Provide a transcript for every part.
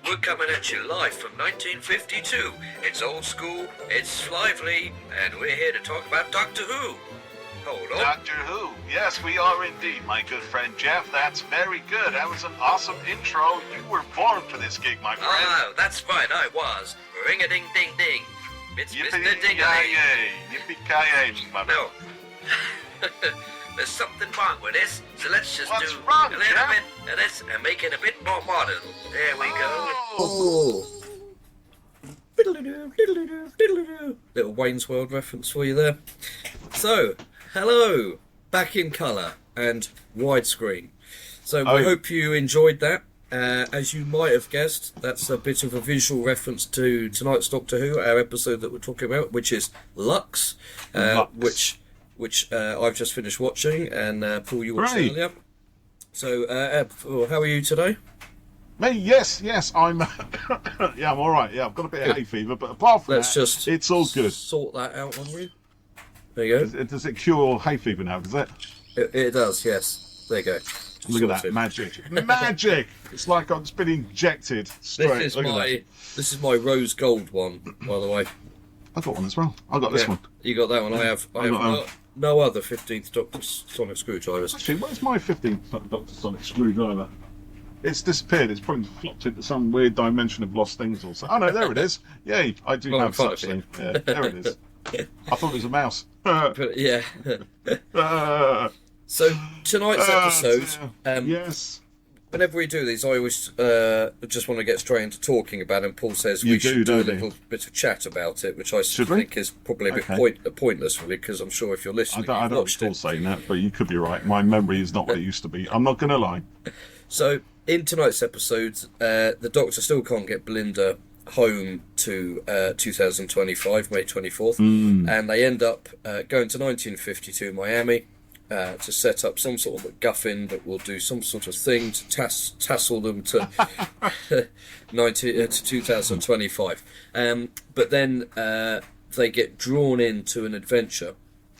We're coming at you live from 1952. It's old school, it's lively, and we're here to talk about Doctor Who. Hold on. Doctor Who. Yes, we are indeed, my good friend Geoff. That's very good. That was an awesome intro. You were born for this gig, my friend. Oh, that's right, I was. Ring-a-ding-ding-ding. It's Mr. Ding-a-ling. Yippee-ki-yay, mother. No. There's something wrong with this, so let's just What's do wrong, a little Geoff? bit of this and make it a bit more modern. There we go. Oh. Little Wayne's World reference for you there. So, hello, back in colour and widescreen. So we hope you enjoyed that. As you might have guessed, that's a bit of a visual reference to tonight's Doctor Who, our episode that we're talking about, which is Lux, which I've just finished watching, and Paul, you watched it earlier. So, how are you today? Me, yes, I'm. Yeah, I'm all right. Yeah, I've got a bit of hay fever, but apart from that, it's all good. Sort that out on you. There you go. Does it cure hay fever now? Does it? It does. Yes. There you go. Look at that magic! Magic! It's like I've just been injected straight. This is my rose gold one, by the way. I got one as well. I got this one. You got that one. I have no other 15th Doctor sonic screwdrivers. Actually, where's my 15th Doctor sonic screwdriver? It's disappeared. It's probably flopped into some weird dimension of lost things or something. Oh no, there it is. Yay! I do have such thing. Yeah, there it is. I thought it was a mouse. But yeah. So tonight's episode. Yes. Whenever we do these, I always just want to get straight into talking about it. And Paul says we should do a little bit of chat about it, which I think is probably a bit pointless, really, because I'm sure if you're listening, I don't recall saying that, but you could be right. My memory is not what it used to be. I'm not going to lie. So in tonight's episode, the Doctor still can't get Belinda home to 2025, May 24th, and they end up going to 1952 Miami. To set up some sort of MacGuffin that will do some sort of thing to tassel them to 2025. But then they get drawn into an adventure.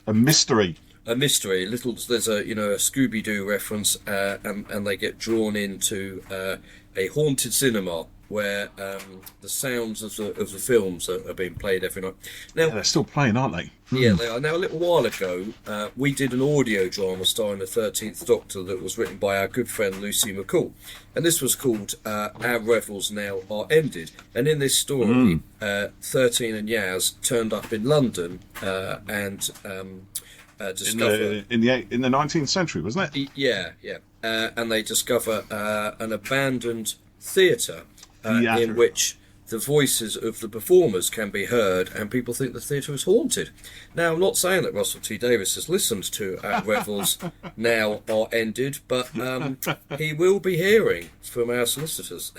A mystery. There's a Scooby-Doo reference, and they get drawn into a haunted cinema where the sounds of the films are being played every night. Now they're still playing, aren't they? Yeah, they are. Now, a little while ago, we did an audio drama starring the 13th Doctor that was written by our good friend Lucy McCall, and this was called Our Revels Now Are Ended. And in this story, 13 and Yaz turned up in London and discover in the 19th century, wasn't it? Yeah. And they discover an abandoned theatre. In which the voices of the performers can be heard, and people think the theatre is haunted. Now, I'm not saying that Russell T Davies has listened to Our Revels Now Are Ended, but he will be hearing from our solicitors.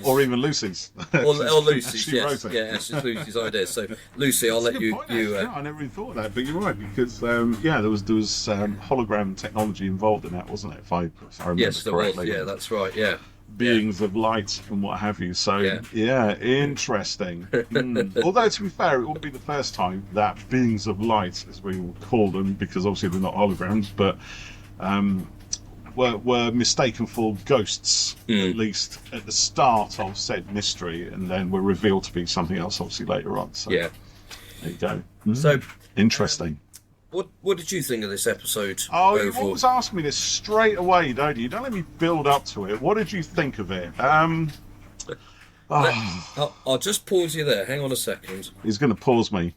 Or even Lucy's. or Lucy's, yes. Yeah, it's Lucy's idea. So, Lucy, I'll let you... I never even thought of that, but you're right, because, there was hologram technology involved in that, wasn't it, if I remember yes, there correctly. Was. Yeah, that's right, yeah. Beings of light and what have you. So, interesting. Although, to be fair, it wouldn't be the first time that beings of light, as we will call them, because obviously they're not holograms, but were mistaken for ghosts, at least at the start of said mystery, and then were revealed to be something else, obviously, later on. So, there you go. So, interesting. What did you think of this episode? Oh, you always ask me this straight away, don't you? You don't let me build up to it. What did you think of it? I'll just pause you there. Hang on a second. He's going to pause me.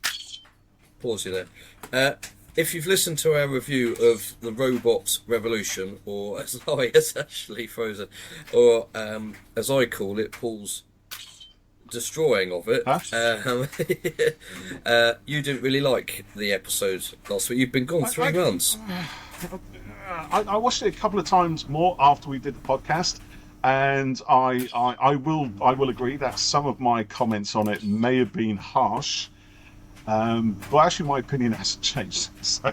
Pause you there. If you've listened to our review of the Robot Revolution, or as it's actually frozen, or as I call it, Paul's destroying of it. You didn't really like the episode last week. You've been gone 3 months. I watched it a couple of times more after we did the podcast, and I will agree that some of my comments on it may have been harsh, but actually my opinion hasn't changed. So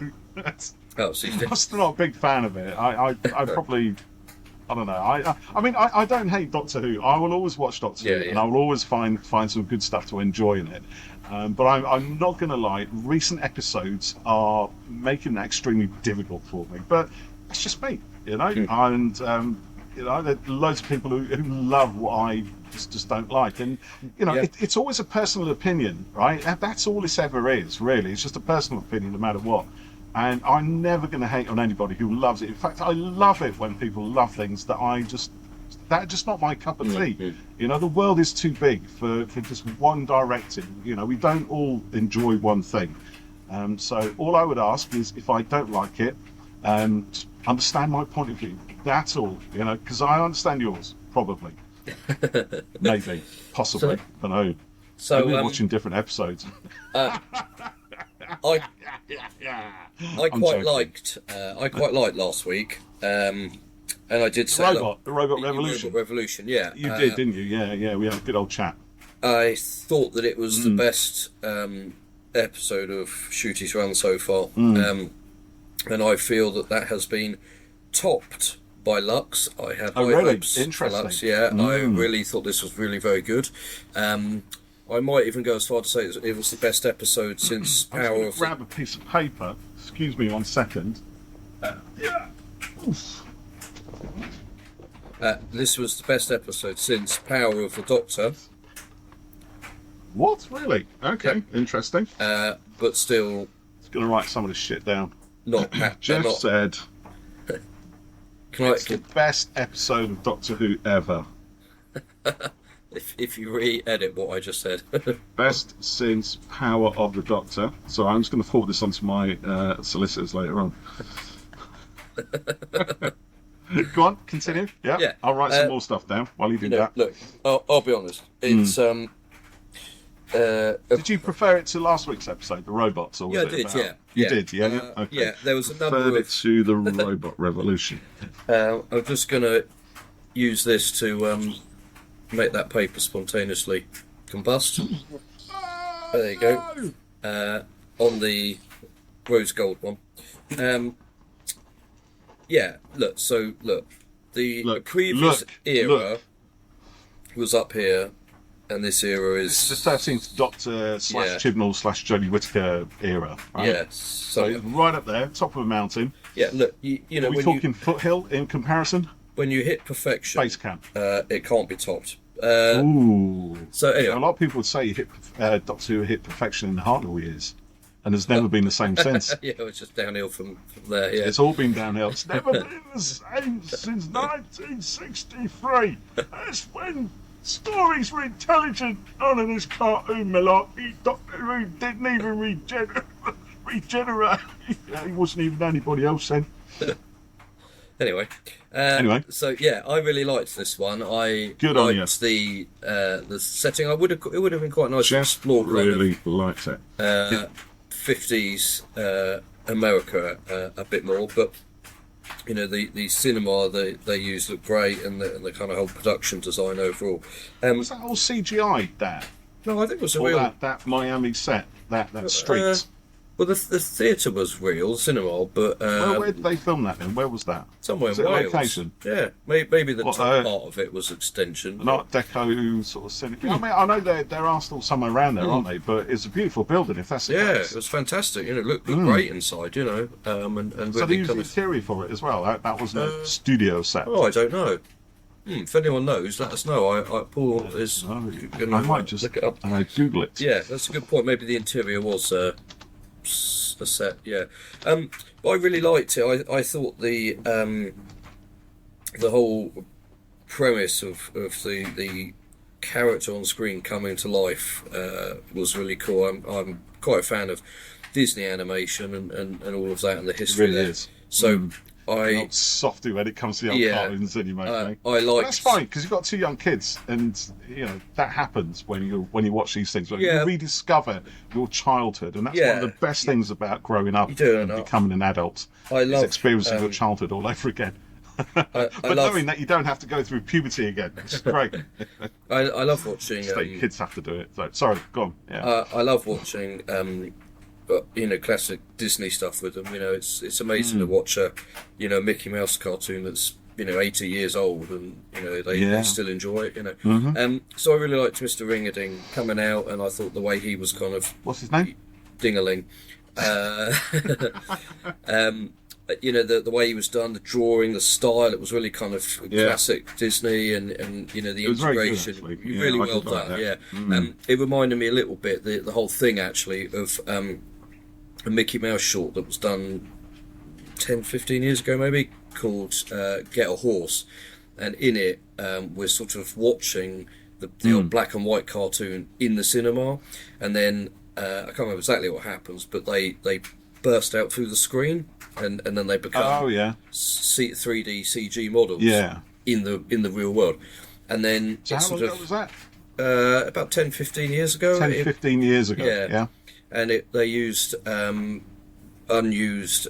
I'm still not a big fan of it. I probably. I don't know. I mean, I don't hate Doctor Who. I will always watch Doctor Who, and I will always find some good stuff to enjoy in it. But I'm not going to lie. Recent episodes are making that extremely difficult for me. But it's just me, you know. And There are loads of people who love what I just don't like, and it's always a personal opinion, right? And that's all this ever is, really. It's just a personal opinion, no matter what. And I'm never going to hate on anybody who loves it. In fact, I love it when people love things that are just not my cup of tea. The world is too big for just one directing. We don't all enjoy one thing. So all I would ask is, if I don't like it, understand my point of view. That's all, because I understand yours, probably. Maybe, possibly, I don't know. So we're watching different episodes. I quite liked last week, and I did say the robot revolution. Yeah, you did, didn't you? Yeah. We had a good old chat. I thought that it was the best episode of Shooty's Run so far, and I feel that has been topped by Lux. I had high hopes for Lux. Yeah, I really thought this was really very good. I might even go as far to say it was the best episode since Power of... Grab a piece of paper. Excuse me 1 second. This was the best episode since Power of the Doctor. What? Really? Okay, interesting. But still... It's going to write some of this shit down. Geoff said... It's the best episode of Doctor Who ever. If you re-edit what I just said. Best since Power of the Doctor. So I'm just going to forward this on to my solicitors later on. Go on, continue. Yeah. I'll write some more stuff down while you do that. Look, I'll be honest. It's did you prefer it to last week's episode, the robots? Or was I did. Yeah. You did. Yeah. Okay. Yeah. There was a number preferred it to the robot revolution. I'm just going to use this to make that paper spontaneously combust. There you go. On the rose gold one. The previous era was up here, and this era is the 13th Doctor / Chibnall / Jodie Whittaker era, right? Yeah. So it's right up there, top of a mountain. Yeah, look, you know, we're talking foothill in comparison. When you hit perfection, base camp, it can't be topped. Ooh. So anyway, a lot of people would say you hit Doctor Who hit perfection in the Hartnell years, and has never been the same since. Yeah, it's just downhill from there. Yeah, it's all been downhill. It's never been the same since 1963. That's when stories were intelligent. None of this cartoon malarkey. Doctor Who didn't even regenerate. He wasn't even anybody else then. Anyway. So yeah, I really liked this one. I liked the setting. It would have been quite nice to explore. Really liked it. 50s America a bit more, but you know the cinema they used looked great, and the kind of whole production design overall. Was that all CGI? That? No, I think it was a real that Miami set. That street. Well, the theatre was real, the cinema, but... where did they film that then? Where was that? Somewhere in Wales. Location? Yeah, maybe the top part of it was extension. An Art Deco sort of cinema. I mean, I know there are still somewhere around there, aren't they? But it's a beautiful building, if that's the case. It was fantastic. You know, it looked great inside, you know. And so they used the interior for it as well? That wasn't a studio set? Oh, I don't know. If anyone knows, let us know. Paul is... I might just look it up. Google it. Yeah, that's a good point. Maybe the interior was... a set, yeah. But I really liked it. I thought the whole premise of the character on screen coming to life was really cool. I'm quite a fan of Disney animation and all of that and the history really there. Is. So I'm softy when it comes to the old cartoons anyway. I like. That's fine because you've got 2 young kids, and you know that happens when you watch these things. You rediscover your childhood, and that's one of the best things about growing up and becoming an adult. Is experiencing your childhood all over again. But knowing that you don't have to go through puberty again, it's great. I love watching. Kids have to do it. So, sorry, go on. Yeah. I love watching. Classic Disney stuff with them. You know, it's amazing to watch a, Mickey Mouse cartoon that's 80 years old, and they still enjoy it. So I really liked Mr. Ring-a-Ding coming out, and I thought the way he was kind of what's his name? Ding-a-ling. you know, the way he was done, the drawing, the style, it was really kind of classic Disney, and you know, the integration, very good, really I well did like done. that. Yeah, it reminded me a little bit the whole thing actually of a Mickey Mouse short that was done 10, 15 years ago maybe, called Get a Horse, and in it we're sort of watching the old black and white cartoon in the cinema, and then I can't remember exactly what happens, but they burst out through the screen, and then they become 3D CG models in the real world. And then So how long ago was that? About 10, 15 years ago. 15 years ago, yeah. And they used unused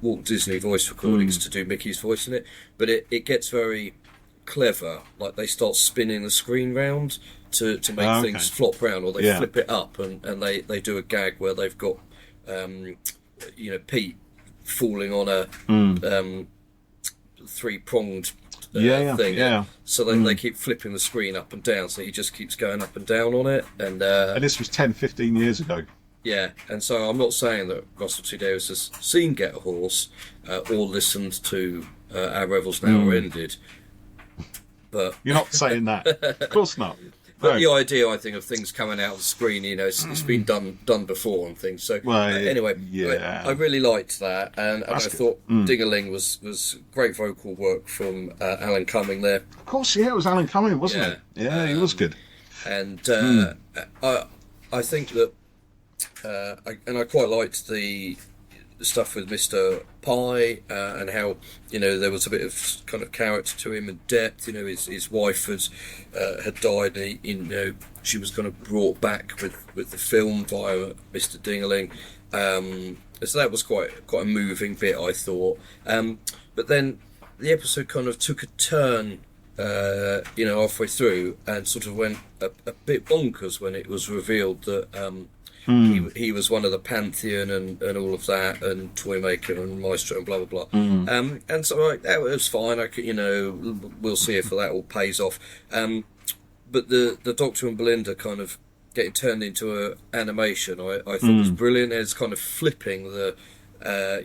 Walt Disney voice recordings to do Mickey's voice in it, but it gets very clever. Like, they start spinning the screen round to make things flop round, or they flip it up, and they do a gag where they've got you know, Pete falling on a three-pronged thing. So they keep flipping the screen up and down, so he just keeps going up and down on it. And this was 10, 15 years ago. Yeah, and so I'm not saying that Russell T Davies has seen Get a Horse or listened to Our Revels Now Are Ended, but you're not saying that. Of course not. But the idea, I think, of things coming out of the screen, you know, it's been done before and things. So anyway, I really liked that, and I thought Ding-a-ling was great vocal work from Alan Cumming there. Of course, it was Alan Cumming, wasn't it? Yeah, he was good. And I think that, I quite liked the stuff with Mr. Pie, and how, you know, there was a bit of kind of character to him and depth. You know, his wife had died, and you know, she was kind of brought back with the film via Mr. Ding-a-ling. So that was quite a moving bit, I thought. But then the episode kind of took a turn, you know, halfway through, and sort of went a bit bonkers when it was revealed that he was one of the Pantheon and all of that, and Toymaker and Maestro and blah blah blah. And so that was fine. I could, you know, we'll see if that all pays off. But the Doctor and Belinda kind of getting turned into a animation, I thought was brilliant. It's kind of flipping the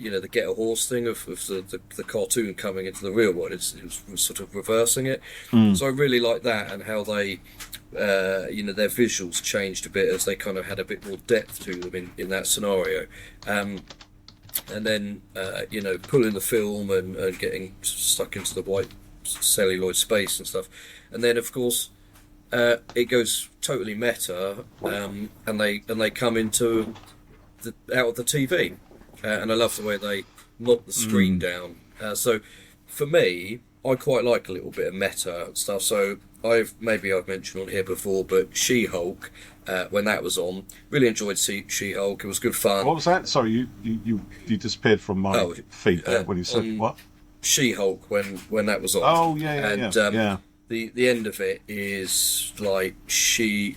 you know, the Get a Horse thing of the cartoon coming into the real world. It was sort of reversing it. So I really like that, and how they you know, their visuals changed a bit as they kind of had a bit more depth to them in that scenario. And then you know, pulling the film and getting stuck into the white celluloid space and stuff. And then of course it goes totally meta, and they come into out of the TV. And I love the way they knock the screen down. So for me, I quite like a little bit of meta stuff. So I've mentioned on here before, but She-Hulk, when that was on, really enjoyed She-Hulk. It was good fun. What was that? Sorry, you disappeared from my feed there when you said what? She-Hulk, when that was on. Oh yeah. The end of it is like she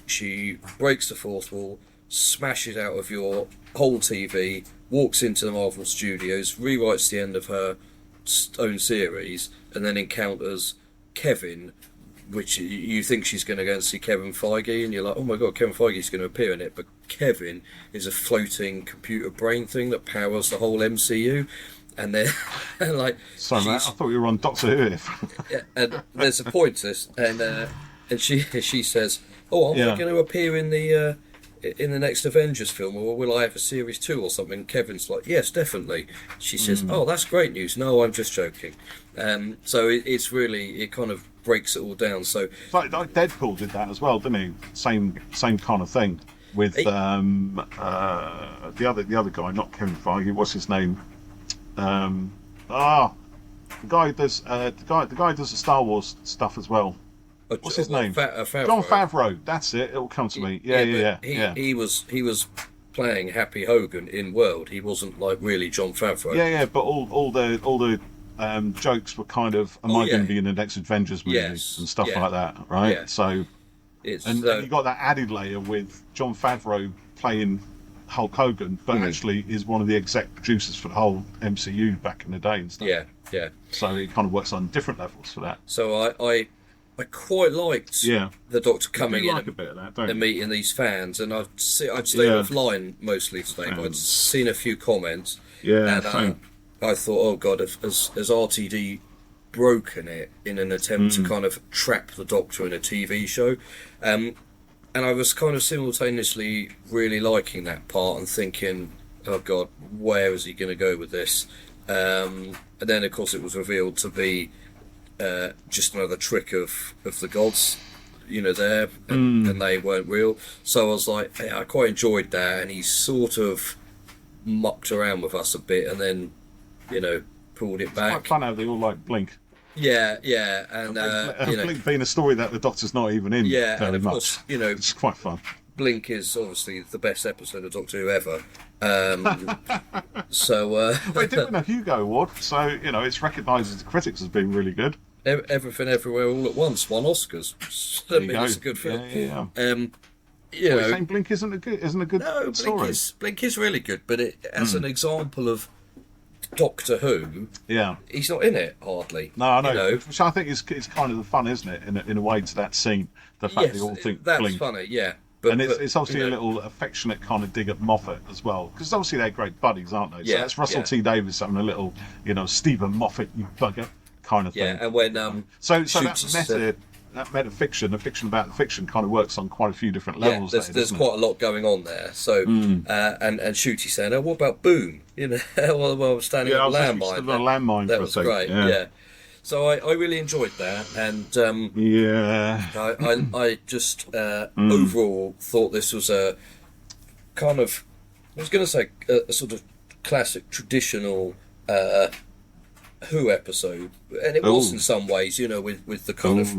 breaks the fourth wall, smashes out of your whole TV, walks into the Marvel Studios, rewrites the end of her own series, and then encounters Kevin, which you think she's going to go and see Kevin Feige, and you're like, oh my god, Kevin Feige's going to appear in it, but Kevin is a floating computer brain thing that powers the whole MCU. And then, like, sorry, Matt, I thought you were on Doctor Who. Yeah, and there's a point to this, and she says, "Oh, am I going to appear in the next Avengers film, or will I have a series 2 or something?" Kevin's like, "Yes, definitely." She says, "Oh, that's great news." "No, I'm just joking." So it's really, it kind of breaks it all down. So like Deadpool did that as well, didn't he? Same kind of thing with the other guy, not Kevin Feige. What's his name? The guy who does the Star Wars stuff as well. What's his name? Favreau. John Favreau. That's it. It'll come to me. Yeah. He was playing Happy Hogan in World. He wasn't like really John Favreau. Yeah. But all the jokes were kind of, am I going to be in the next Avengers movie and stuff like that, right? Yeah. So and you got that added layer with John Favreau playing Hulk Hogan, but actually is one of the exec producers for the whole MCU back in the day and stuff. Yeah. So it kind of works on different levels for that. So I quite liked the Doctor coming in a bit of that, and meeting these fans, and I'd stayed offline mostly today, but I'd seen a few comments. Yeah, and I thought, oh God, has RTD broken it in an attempt to kind of trap the Doctor in a TV show? And I was kind of simultaneously really liking that part and thinking, oh God, where is he going to go with this? And then, of course, it was revealed to be just another trick of the gods, there, and they weren't real. So I was like, hey, I quite enjoyed that, and he sort of mucked around with us a bit, and then, pulled it back. It's quite fun how they all like Blink. Yeah, and Blink being a story that the Doctor's not even in. Yeah, very and of much. course, it's quite fun. Blink is obviously the best episode of Doctor Who ever. So well, it did win a Hugo Award, so it's recognised as the critics as being really good. Everything Everywhere All at Once won Oscars. It's a good film. Yeah. You're saying Blink isn't a good story? Blink is really good, but as an example of Doctor Who, he's not in it hardly. No, I know. Which I think is kind of the fun, isn't it? In a way, to that scene, the fact they all think that's Blink. funny, yeah. But it's obviously a little affectionate kind of dig at Moffat as well, because obviously they're great buddies, aren't they? So that's Russell T Davies having a little, Stephen Moffat, you bugger, kind of thing. Yeah, and when so that metafiction, the fiction about the fiction, kind of works on quite a few different levels. There's quite a lot going on there. So and Shooty saying, "Oh, what about Boom?" While I was standing on a landmine. A landmine. That was great. Yeah. So I really enjoyed that, and I just overall thought this was a kind of, I was going to say a sort of classic traditional Who episode, and it was in some ways, with the kind of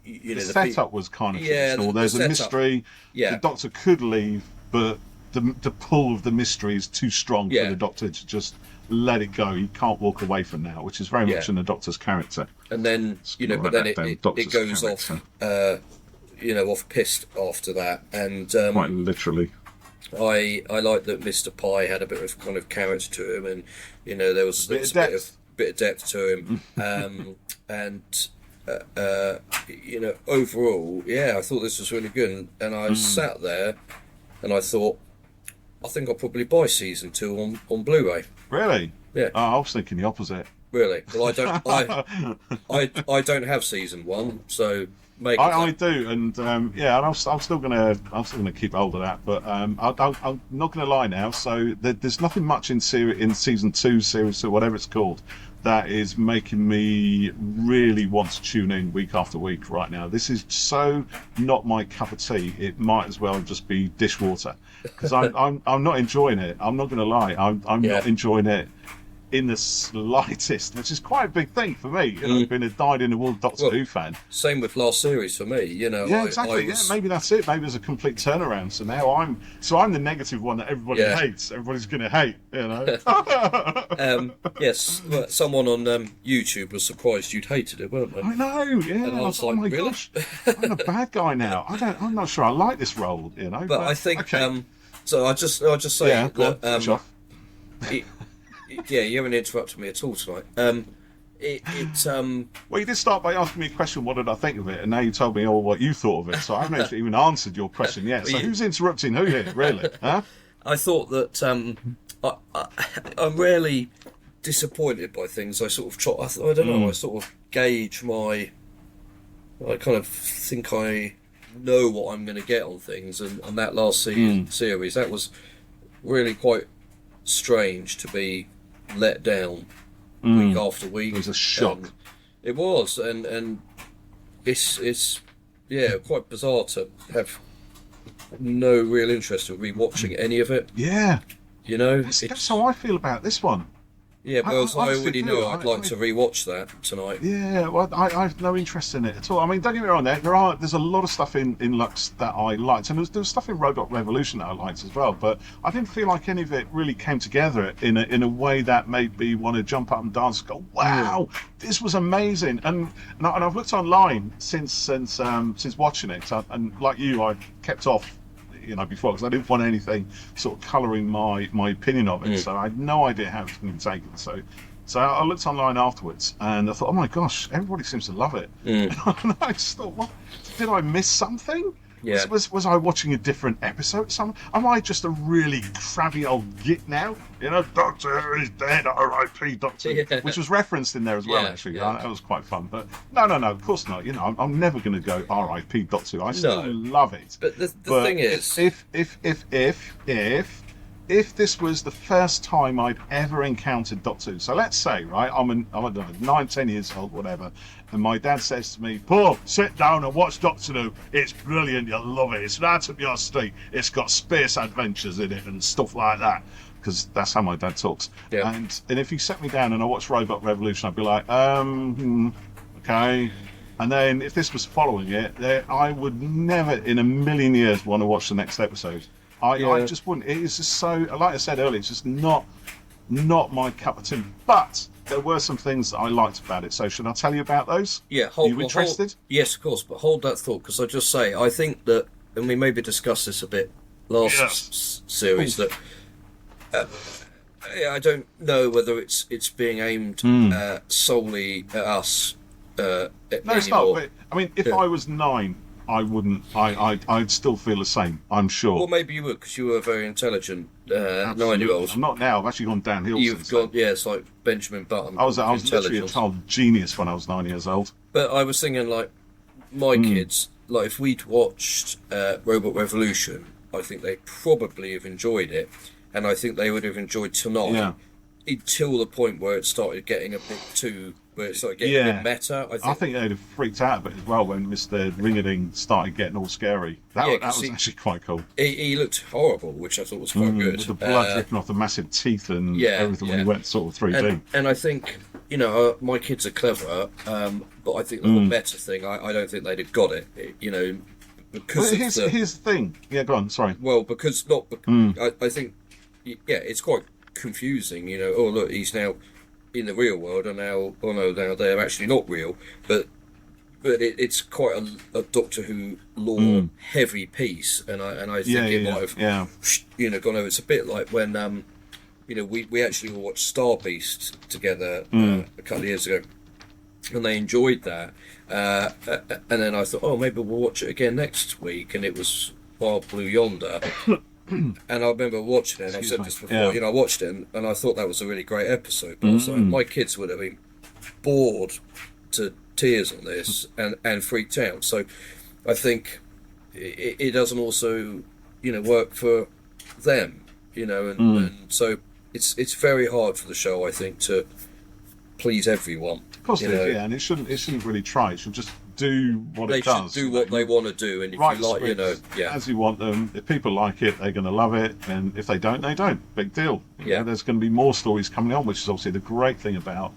the setup was kind of traditional. There's a mystery. Yeah. The Doctor could leave, but the pull of the mystery is too strong for the Doctor to just let it go. He can't walk away from that, which is very much in the Doctor's character. And then but then it goes character. Off pissed after that, and quite literally. I like that Mr. Pye had a bit of kind of character to him, and there was a bit of depth to him, and overall, I thought this was really good, and I sat there and I thought, I think I'll probably buy season 2 on Blu-ray. Really? Yeah. I was thinking the opposite. Really? Well, I don't. I don't have season 1, so make. I do, and and I'm still gonna keep hold of that. But I'm not gonna lie now. So there's nothing much in season 2, series 2, whatever it's called, that is making me really want to tune in week after week right now. This is so not my cup of tea. It might as well just be dishwater, because I'm not enjoying it. I'm not going to lie. I'm not enjoying it in the slightest, which is quite a big thing for me. Being a dyed-in-the-wool Doctor Who fan. Same with last series for me. Yeah, exactly. Maybe that's it. Maybe there's a complete turnaround. So now I'm the negative one that everybody hates. Everybody's going to hate. Yes. Well, someone on YouTube was surprised you'd hated it, weren't they? I know. Yeah. And I was like, oh my really? gosh, I'm a bad guy now. I'm not sure I like this role. But I think. Okay. So I'll just say that. You haven't interrupted me at all tonight. Well, you did start by asking me a question, what did I think of it? And now you told me all what you thought of it. So I haven't actually even answered your question yet. So who's interrupting who here, really? Huh? I thought that I'm rarely disappointed by things. I sort of try, I don't know, I sort of gauge I kind of think I know what I'm going to get on things. And that last series, that was really quite strange to be let down week after week. It was a shock. It was, and it's quite bizarre to have no real interest in rewatching any of it. Yeah, that's how I feel about this one. Yeah, well, I already know I'd like to rewatch that tonight. Yeah, well, I have no interest in it at all. I mean, don't get me wrong, there's a lot of stuff in Lux that I liked, and there was stuff in Robot Revolution that I liked as well, but I didn't feel like any of it really came together in a way that made me want to jump up and dance and go, wow, this was amazing. And I've looked online since watching it, and like you, I kept off before, because I didn't want anything sort of colouring my opinion of it. So I had no idea how it was going to be taken. So I looked online afterwards, and I thought, oh my gosh, everybody seems to love it. And I just thought, what? Did I miss something? Yeah. Was I watching a different episode? Am I just a really crabby old git now? You know, Doctor Who is dead, R.I.P. Doctor Who, which was referenced in there as well, actually. That was quite fun. But no, of course not. You know, I'm never going to go R.I.P. Doctor Who. I still love it. But the thing is, if this was the first time I'd ever encountered Doctor Who, so let's say, right, I'm 9, 10 years old, whatever, and my dad says to me, Paul, sit down and watch Doctor Who. It's brilliant, you'll love it. It's right up your street. It's got space adventures in it and stuff like that. Because that's how my dad talks. Yeah. And if you set me down and I watch Robot Revolution, I'd be like, okay. And then if this was following it, I would never in a million years want to watch the next episode. I just wouldn't. It is just so, like I said earlier, it's just not my cup of tea. But there were some things that I liked about it. So should I tell you about those? Yeah. Are you interested? Yes, of course. But hold that thought, because I just say, I think that, and we maybe discussed this a bit last series, that I don't know whether it's being aimed solely at us. No, it's not. But, I mean, if I was 9, I wouldn't. I'd still feel the same. I'm sure. Well, maybe you would, because you were a very intelligent 9-year-old. I'm not now. I've actually gone downhill. You've gone, it's like Benjamin Button. I was literally a child genius when I was 9 years old. But I was thinking, like, my kids, like, if we'd watched Robot Revolution, I think they probably have enjoyed it, and I think they would have enjoyed tonight until the point where it started getting a bit too. Where it started getting a bit meta. I think they'd have freaked out a bit as well when Mr. Ringerding started getting all scary. That was actually quite cool. He looked horrible, which I thought was quite good. With the blood dripping off the massive teeth and everything when he went sort of 3D. And I think, you know, my kids are clever, but I think the whole meta thing, I don't think they'd have got it, you know, because here's the thing. Yeah, go on, sorry. Well, because I think, it's quite confusing, you know, oh, look, he's now in the real world, and now they're actually not real, but it's quite a Doctor Who lore heavy piece, and I think it might have you know, gone over. It's a bit like when you know, we actually all watched Star Beast together a couple of years ago, and they enjoyed that, and then I thought, oh, maybe we'll watch it again next week, and it was Wild Blue Yonder. And I remember watching it, and I've said this before, you know, I watched it, and I thought that was a really great episode. But also, my kids would have been bored to tears on this and freaked out. So I think it doesn't also, you know, work for them, you know, and so it's very hard for the show, I think, to please everyone. Of course it is, and it shouldn't really try. It should just do what it does. They should do what they want to do, and if you like, you know, as you want them. If people like it, they're going to love it, and if they don't, they don't. Big deal. You know, there's going to be more stories coming on, which is obviously the great thing about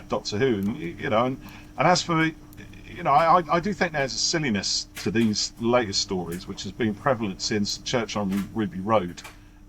Doctor Who, and you know, and as for, you know, I do think there's a silliness to these latest stories, which has been prevalent since Church on Ruby Road.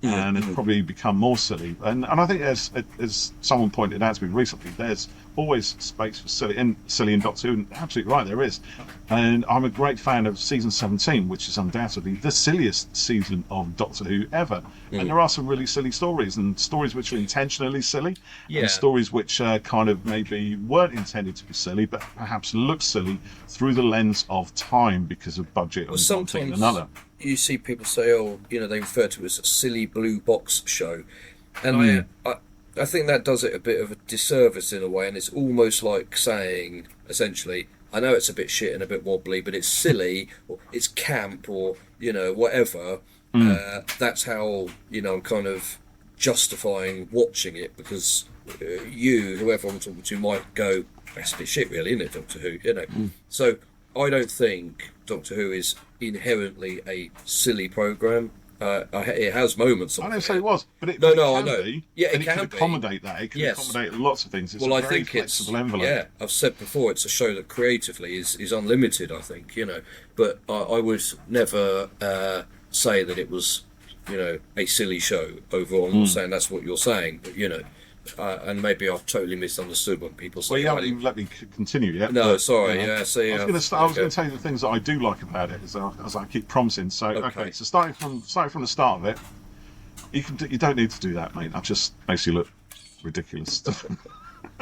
And it's probably become more silly. And I think as someone pointed out to me recently, there's always space for silly in Doctor Who, and absolutely right, there is. And I'm a great fan of season 17, which is undoubtedly the silliest season of Doctor Who ever. And there are some really silly stories, and stories which are intentionally silly, and stories which kind of maybe weren't intended to be silly, but perhaps look silly through the lens of time because of budget and one thing and another. You see people say, oh, you know, they refer to it as a silly blue box show, and I think that does it a bit of a disservice in a way, and it's almost like saying, essentially, I know it's a bit shit and a bit wobbly, but it's silly, or it's camp, or, you know, whatever. That's how, you know, I'm kind of justifying watching it, because whoever I'm talking to, might go, that's a bit shit, really, isn't it, Doctor Who? You know, so I don't think Doctor Who is inherently a silly programme. It has moments. I don't say it was, but it I can know. be. Yeah, and it can accommodate that. It can accommodate lots of things. It's I very think flexible envelope. Yeah, I've said before, it's a show that creatively is unlimited, I think, you know. But I would never say that it was, you know, a silly show overall. I'm not saying that's what you're saying, but, you know, and maybe I've totally misunderstood when people say. Well, you haven't even let me continue yet. No, but, sorry. You know, See, I was going to tell you the things that I do like about it, as I keep promising. So, okay. So starting from the start of it, you don't need to do that, mate. That just makes you look ridiculous.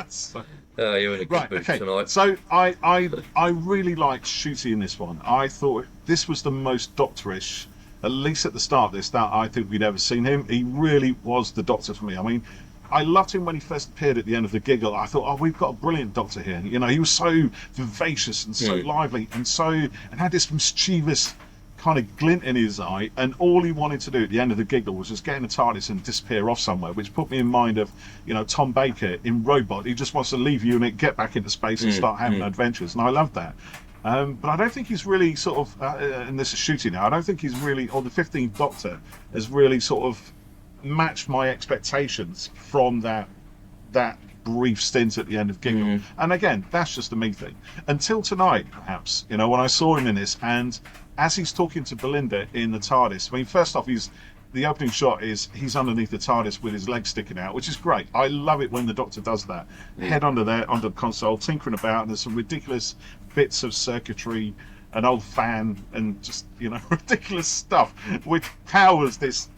So- Oh, you're in a good Right, mood okay. tonight. So I really liked Shooty in this one. I thought this was the most Doctorish, at least at the start of this, that I think we'd ever seen him. He really was the Doctor for me. I mean, I loved him when he first appeared at the end of the Giggle. I thought, oh, we've got a brilliant Doctor here. You know, he was so vivacious and so lively and had this mischievous kind of glint in his eye, and all he wanted to do at the end of the Giggle was just get in a TARDIS and disappear off somewhere, which put me in mind of, you know, Tom Baker in Robot. He just wants to leave unit, get back into space and start having adventures, and I love that. But I don't think he's really sort of, and this is Shooting now, I don't think he's really, or the 15th Doctor has really sort of matched my expectations from that brief stint at the end of Giggle. And again, that's just a me thing. Until tonight, perhaps, you know, when I saw him in this, and as he's talking to Belinda in the TARDIS, I mean, first off, the opening shot is he's underneath the TARDIS with his legs sticking out, which is great. I love it when the Doctor does that. Head under the console, tinkering about, and there's some ridiculous bits of circuitry, an old fan, and just, you know, ridiculous stuff, which powers this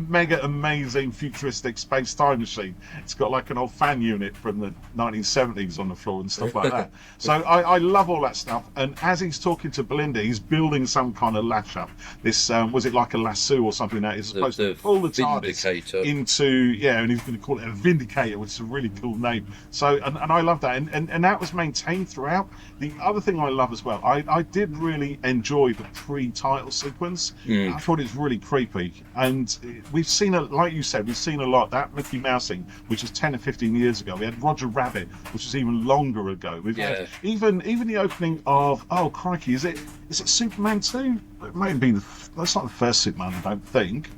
mega amazing futuristic space time machine. It's got like an old fan unit from the 1970s on the floor and stuff like that. So I love all that stuff. And as he's talking to Belinda, he's building some kind of lash up. This was it like a lasso or something that is supposed to pull the TARDIS into, and he's going to call it a Vindicator, which is a really cool name. So and I love that, and that was maintained throughout. The other thing I love as well, I did really enjoy the pre-title sequence. I thought it was really creepy, and we've seen like you said, we've seen a lot. That Mickey Mouse thing, which was 10 or 15 years ago. We had Roger Rabbit, which was even longer ago. We've had even the opening of, oh crikey, is it Superman 2? It may have been that's not the first Superman, I don't think.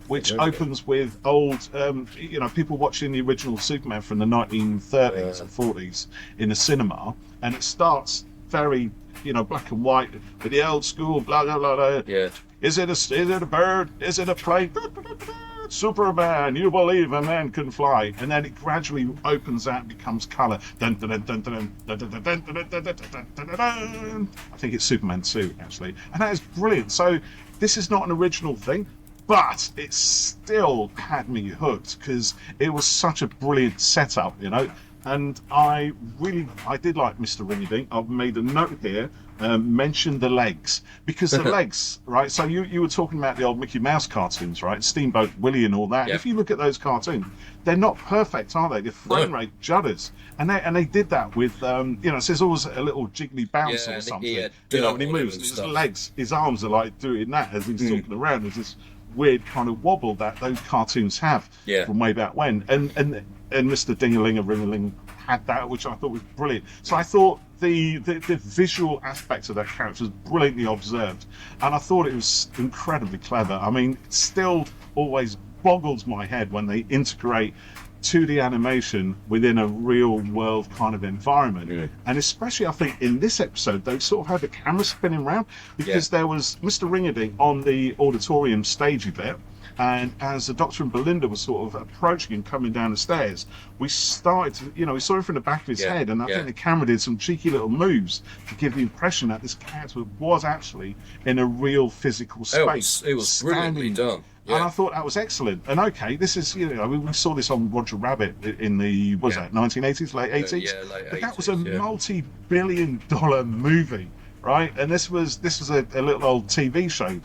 Which opens with old, you know, people watching the original Superman from the 1930s and 40s in the cinema, and it starts very, you know, black and white with the old school blah blah blah. Blah. Yeah. Is it a bird? Is it a plane? Superman, you believe a man can fly, and then it gradually opens out and becomes colour. I think it's Superman 2 actually, and that is brilliant. So this is not an original thing, but it still had me hooked because it was such a brilliant setup, you know. And I did like Mr. Rinky. I've made a note here, mention the legs, because the legs, right? So you were talking about the old Mickey Mouse cartoons, right? Steamboat Willie and all that. Yeah. If you look at those cartoons, they're not perfect, are they? The frame rate judders, and they did that with, you know, so there's always a little jiggly bounce or something, you know, when he moves. His legs, his arms are like doing that as he's talking around. There's this weird kind of wobble that those cartoons have from way back when, and Mr. Ding-a-ling-a-ring-a-ling had that, which I thought was brilliant. So I thought the visual aspect of that character was brilliantly observed, and I thought it was incredibly clever. I mean, it still always boggles my head when they integrate 2D animation within a real world kind of environment, and especially I think in this episode they sort of had the camera spinning around, because there was Mr. Ringadink on the auditorium stagey bit, and as the Doctor and Belinda were sort of approaching and coming down the stairs, we started to, you know, we saw it from the back of his head, and I think the camera did some cheeky little moves to give the impression that this character was actually in a real physical space. It was brilliantly done. And I thought that was excellent. And okay, this is, you know, I mean, we saw this on Roger Rabbit in the, was that 1980s, late 80s? Late but that 80s, was a multi-billion-dollar movie, right? And this was a little old TV show.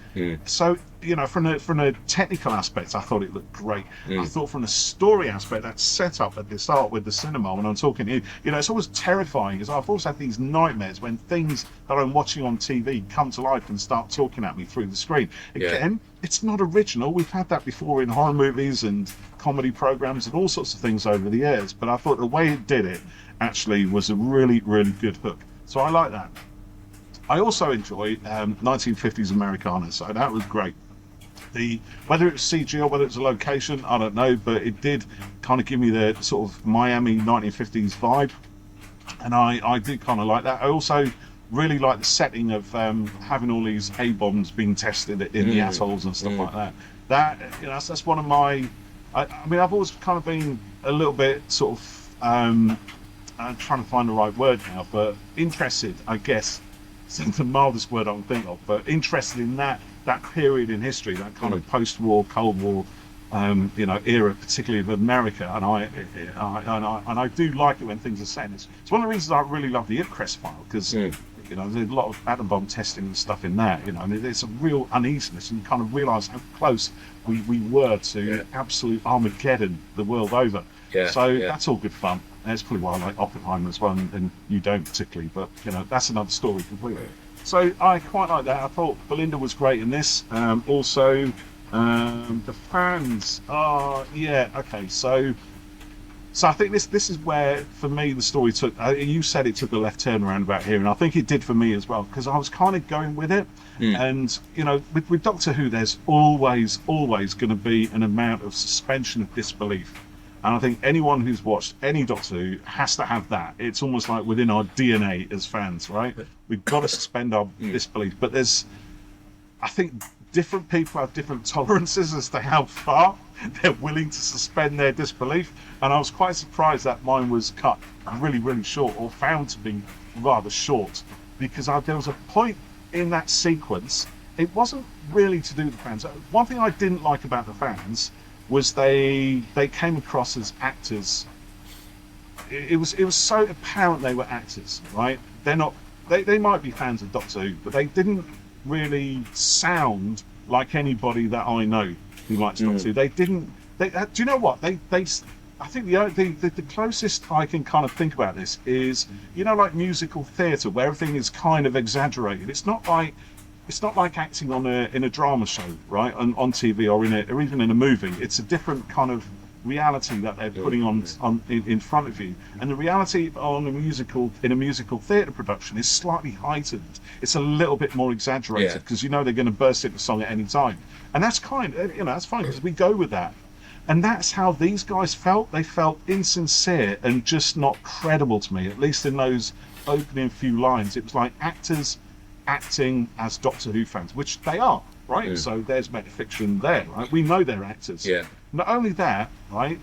So, you know, from a technical aspect, I thought it looked great. I thought from a story aspect, that setup at the start with the cinema, when I'm talking to you, you know, it's always terrifying, because I've always had these nightmares when things that I'm watching on TV come to life and start talking at me through the screen. Again, it's not original. We've had that before in horror movies and comedy programs and all sorts of things over the years, but I thought the way it did it actually was a really, really good hook. So I like that. I also enjoyed 1950s Americana, so that was great. Whether it was CG or whether it's a location, I don't know, but it did kind of give me the sort of Miami 1950s vibe, and I did kind of like that. I also really like the setting of having all these A-bombs being tested in the atolls and stuff like that. That, you know, that's one of my. I mean, I've always kind of been a little bit sort of. I'm trying to find the right word now, but interested, I guess. It's the mildest word I can think of, but interested in that period in history, that kind of post-war, Cold War era, particularly of America, and I do like it when things are set. It's one of the reasons I really love the Ipcrest file, because there's a lot of atom bomb testing and stuff in that, and there's a real uneasiness, and you kind of realise how close we were to absolute Armageddon the world over. That's all good fun. That's probably why I like Oppenheimer as well, and you don't particularly, but that's another story completely. So I quite like that. I thought Belinda was great in this. Also, the fans are okay. So I think this is where, for me, the story took. You said it took a left turn around about here, and I think it did for me as well, because I was kind of going with it. And with Doctor Who, there's always going to be an amount of suspension of disbelief. And I think anyone who's watched any Doctor Who has to have that. It's almost like within our DNA as fans, right? We've got to suspend our disbelief. But I think different people have different tolerances as to how far they're willing to suspend their disbelief. And I was quite surprised that mine was cut really, really short, or found to be rather short, because there was a point in that sequence. It wasn't really to do with the fans. One thing I didn't like about the fans was they came across as actors. It was so apparent they were actors, right? They're not. They might be fans of Doctor Who, but they didn't really sound like anybody that I know who likes Doctor Who. They didn't. Do you know what? I think the closest I can kind of think about this is, like musical theatre, where everything is kind of exaggerated. It's not like acting in a drama show, right? On TV or even in a movie. It's a different kind of reality that they're putting on in front of you. And the reality in a musical theatre production is slightly heightened. It's a little bit more exaggerated, because they're going to burst into song at any time. And that's that's fine, because we go with that. And that's how these guys felt. They felt insincere and just not credible to me, at least in those opening few lines. It was like actors acting as Doctor Who fans, which they are, right? So there's metafiction there, right? We know they're actors. Not only that, right?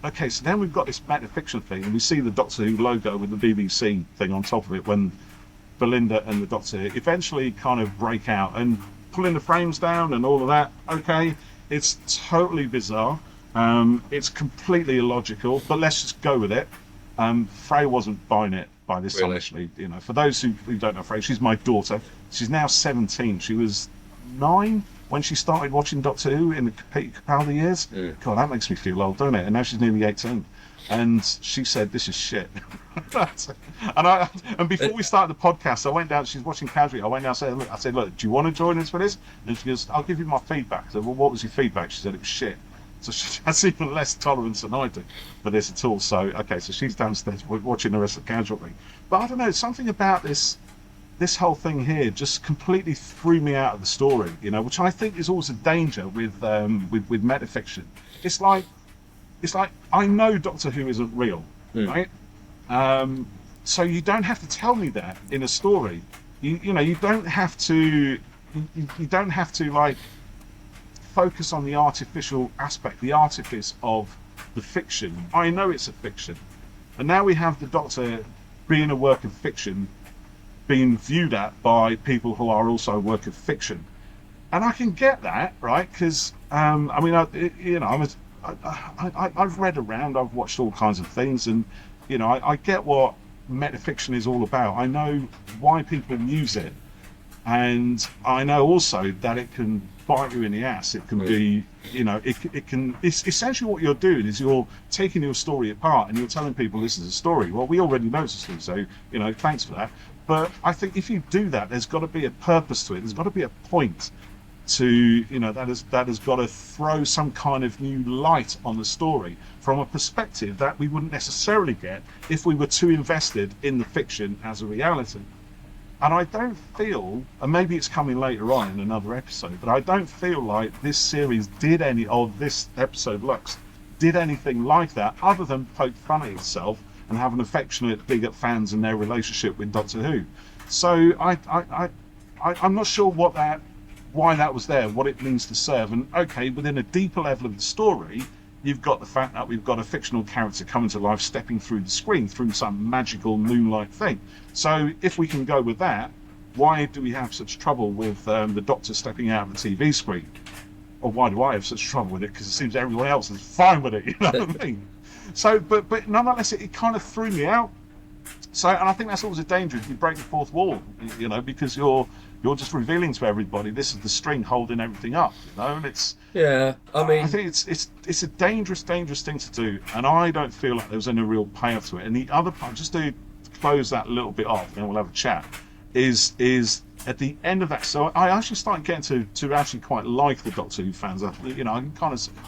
Okay, so then we've got this metafiction thing, and we see the Doctor Who logo with the BBC thing on top of it when Belinda and the Doctor eventually kind of break out and pulling the frames down and all of that. Okay, it's totally bizarre. It's completely illogical, but let's just go with it. Frey wasn't buying it by this time, actually. For those who don't know Frey, she's my daughter. She's now 17. She was 9 when she started watching Doctor Who in the Capaldi years. God, that makes me feel old, doesn't it? And now she's nearly 18. And she said, "This is shit." and before we started the podcast, I went down. She's watching casually. I went down and said, "Look, do you want to join us for this?" And she goes, "I'll give you my feedback." I said, "Well, what was your feedback?" She said, "It was shit." So she has even less tolerance than I do for this at all. So, okay, so she's downstairs watching the rest of casually. But I don't know, something about this whole thing here just completely threw me out of the story, which I think is always a danger with metafiction. It's like I know Doctor Who isn't real, right? So you don't have to tell me that in a story. You don't have to like focus on the artificial aspect, the artifice of the fiction. I know it's a fiction, and now we have the Doctor being a work of fiction, being viewed at by people who are also a work of fiction, and I can get that, right? Because I've read around, I've watched all kinds of things, and I get what metafiction is all about. I know why people use it, and I know also that it can bite you in the ass. It can be, it's essentially what you're doing is you're taking your story apart and you're telling people this is a story. Well, we already know it's a story, so, thanks for that. But I think if you do that, there's got to be a purpose to it. There's got to be a point to, that has got to throw some kind of new light on the story from a perspective that we wouldn't necessarily get if we were too invested in the fiction as a reality. And I don't feel, and maybe it's coming later on in another episode, but I don't feel like this series this episode Lux did anything like that other than poke fun at itself and have an affectionate dig at fans and their relationship with Doctor Who. So I'm not sure why that was there, what it means to serve. And okay, within a deeper level of the story, you've got the fact that we've got a fictional character coming to life, stepping through the screen through some magical moonlight thing. So if we can go with that, why do we have such trouble with the Doctor stepping out of the TV screen? or why do I have such trouble with it? Because it seems everyone else is fine with it. You know what I mean? So, but nonetheless, it kind of threw me out. So, and I think that's always a danger if you break the fourth wall, you know, because you're just revealing to everybody this is the string holding everything up, you know, and it's. Yeah, I mean, I think it's a dangerous thing to do, and I don't feel like there was any real payoff to it. And the other part, just to close that little bit off, and we'll have a chat, is at the end of that. So I actually started getting to actually quite like the Doctor Who fans. You know,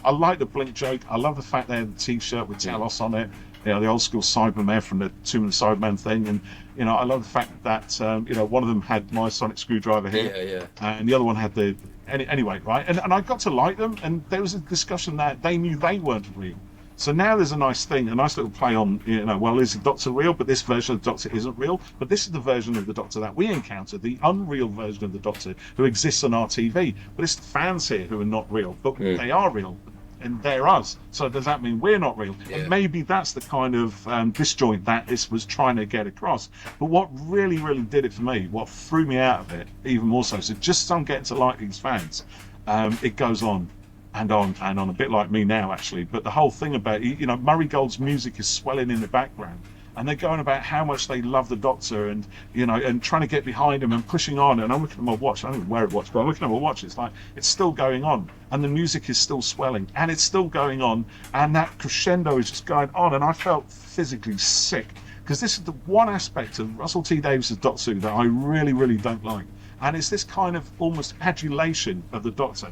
I like the Blink joke. I love the fact they had the T-shirt with Talos on it. You know, the old school Cyberman from the Tomb of the Cyberman thing, and you know, I love the fact that you know, one of them had my sonic screwdriver here, and the other one had the anyway, right? And I got to like them, and there was a discussion that they knew they weren't real. So now there's a nice little play on, you know, well, is the Doctor real? But this version of the Doctor isn't real. But this is the version of the Doctor that we encounter, the unreal version of the Doctor who exists on our TV. But it's the fans here who are not real, but they are real. And they're us. So does that mean we're not real? Yeah. And maybe that's the kind of disjoint that this was trying to get across. But what really, really did it for me, what threw me out of it even more so just as I'm getting to like these fans, it goes on and on and on, a bit like me now actually. But the whole thing about, you know, Murray Gold's music is swelling in the background. And they're going about how much they love the Doctor, and you know, and trying to get behind him and pushing on. And I'm looking at my watch. I don't even wear a watch, but I'm looking at my watch. It's like it's still going on, and the music is still swelling, and it's still going on, and that crescendo is just going on. And I felt physically sick because this is the one aspect of Russell T Davies' Doctor Who that I really, really don't like. And it's this kind of almost adulation of the Doctor.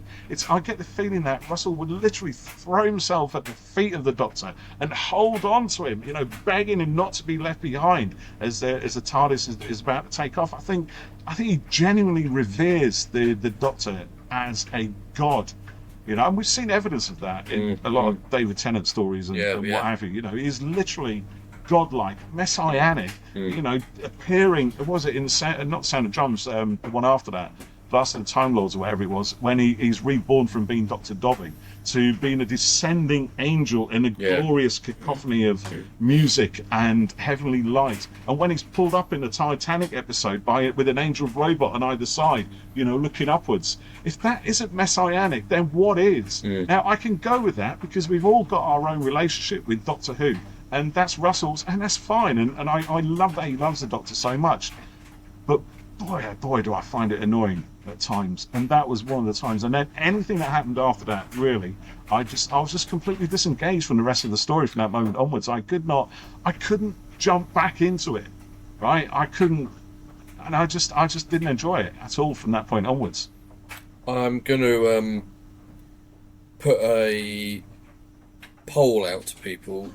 I get the feeling that Russell would literally throw himself at the feet of the Doctor and hold on to him, you know, begging him not to be left behind as the TARDIS is about to take off. I think he genuinely reveres the Doctor as a god. You know, and we've seen evidence of that in a lot of David Tennant stories and what have you. You know, he's literally godlike, messianic, you know, appearing, was it in not Sound of Drums, the one after that, Blast of the Time Lords or whatever it was, when he's reborn from being Dr. Dobbin to being a descending angel in a glorious cacophony of music and heavenly light. And when he's pulled up in the Titanic episode with an angel robot on either side, you know, looking upwards. If that isn't messianic, then what is? Now, I can go with that because we've all got our own relationship with Doctor Who. And that's Russell's, and that's fine. And I love that he loves the Doctor so much. But boy, oh boy, do I find it annoying at times. And that was one of the times. And then anything that happened after that, really, I was just completely disengaged from the rest of the story from that moment onwards. I couldn't jump back into it, right? I couldn't, and I just didn't enjoy it at all from that point onwards. I'm going to put a poll out to people.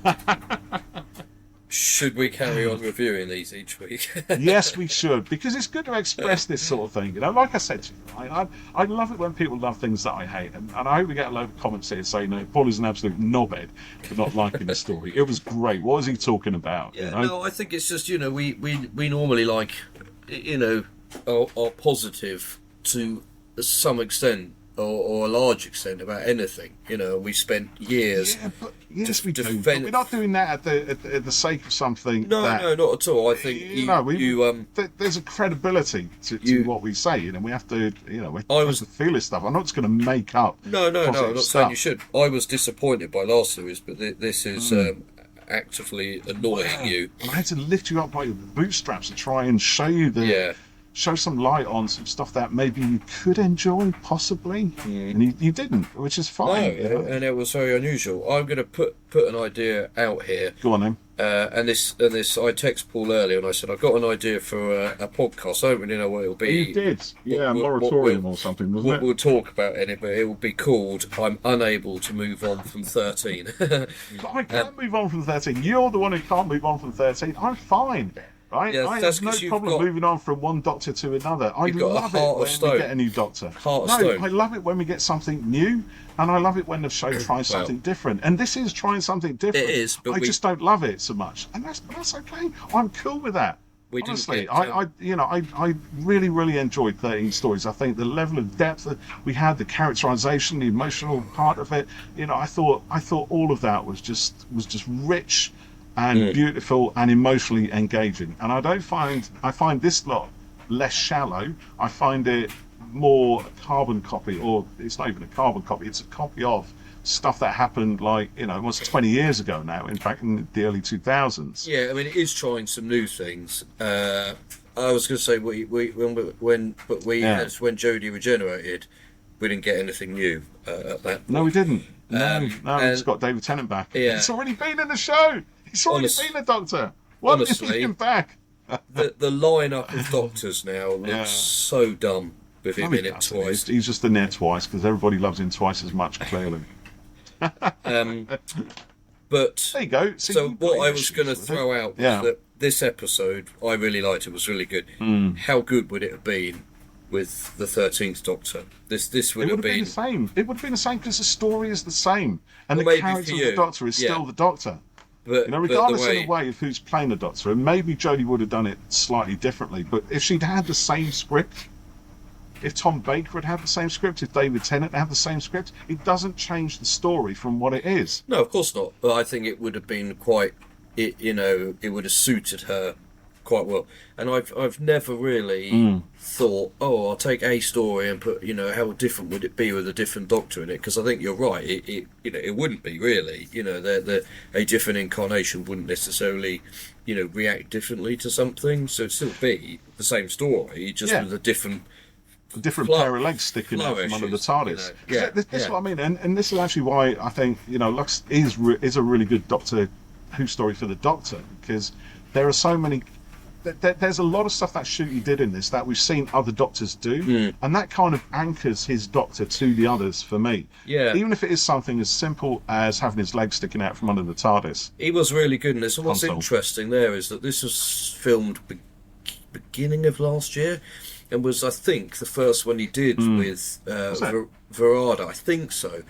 Should we carry on reviewing these each week? Yes, we should, because it's good to express this sort of thing. You know, like I said to you, I love it when people love things that I hate, and I hope we get a load of comments here saying, no, Paul is an absolute knobhead for not liking the story. It was great. What was he talking about? Yeah, you know? No, I think it's just, you know, we normally like, you know, are positive to some extent. Or a large extent about anything, you know. We spent years. Yeah, but yes, we do. But we're not doing that at the sake of something. No, not at all. I think there's a credibility to what we say, you know. We have to, you know, we have to feel this stuff. I'm not just going to make up. No. I'm not saying you should. I was disappointed by last series, but this is actively annoying you. And I had to lift you up by your bootstraps to try and show you show some light on some stuff that maybe you could enjoy, possibly, and you didn't, which is fine. No, you know? And it was very unusual. I'm going to put an idea out here. Go on then. And this, I texted Paul earlier and I said, I've got an idea for a podcast. I don't really know what it'll be. You did, a moratorium or something, wasn't it? We'll talk about it, but it will be called I'm Unable to Move On From 13. But I can't move on from 13. You're the one who can't move on from 13. I'm fine. Right? Yeah, I have no problem moving on from one Doctor to another. I love it when we get a new Doctor. I love it when we get something new, and I love it when the show tries something different. And this is trying something different. It is, but I just don't love it so much, and that's okay. I'm cool with that. Honestly, I really, really enjoyed 13 stories. I think the level of depth that we had, the characterization, the emotional part of it, you know, I thought all of that was just rich and beautiful and emotionally engaging. And I find this lot less shallow. I find it more a carbon copy, or it's not even a carbon copy, it's a copy of stuff that happened like, almost 20 years ago now, in fact, in the early 2000s. Yeah, I mean, it is trying some new things. I was going to say, when Jodie regenerated, we didn't get anything new at that point. No, we didn't. No, it's got David Tennant back. Yeah. He's already been in the show. He's already been a Doctor. Why didn't you him back? the lineup of Doctors now looks so dumb with him in it twice. He's just in there twice because everybody loves him twice as much, clearly. But there you go. So what I was going to throw out was that this episode I really liked. It was really good. How good would it have been with the 13th Doctor? This would have been the same. It would have been the same because the story is the same, and the maybe character of the Doctor is still the Doctor. But regardless in a way of who's playing the Doctor, and maybe Jodie would have done it slightly differently. But if she'd had the same script, if Tom Baker had had the same script, if David Tennant had the same script, it doesn't change the story from what it is. No, of course not. But I think it would have been it would have suited her quite well. And I've never really thought, I'll take a story and put, how different would it be with a different Doctor in it? Because I think you're right. It wouldn't be really. A different incarnation wouldn't necessarily, react differently to something. So it'd still be the same story, just with a different pair of legs sticking out from under the TARDIS. This is what I mean, and this is actually why I think Lux is a really good Doctor Who story for the Doctor, because there are so many. There's a lot of stuff that Ncuti did in this that we've seen other Doctors do, and that kind of anchors his Doctor to the others for me. Yeah. Even if it is something as simple as having his legs sticking out from under the TARDIS. He was really good in this. And what's interesting there is that this was filmed beginning of last year, and was, I think, the first one he did with Verada. I think so.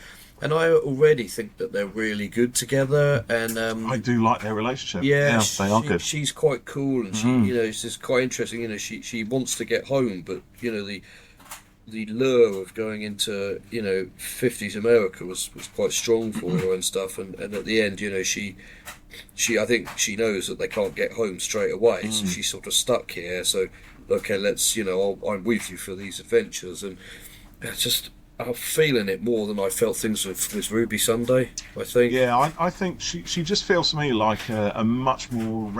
And I already think that they're really good together, and I do like their relationship. Yeah, they are good. She's quite cool, and she, it's just quite interesting. She wants to get home, but the lure of going into 50s America was quite strong for her and stuff. And at the end, she I think she knows that they can't get home straight away, so she's sort of stuck here. So okay, let's I'm with you for these adventures, and I'm feeling it more than I felt things with Ruby Sunday, I think. Yeah, I think she just feels to me like a much more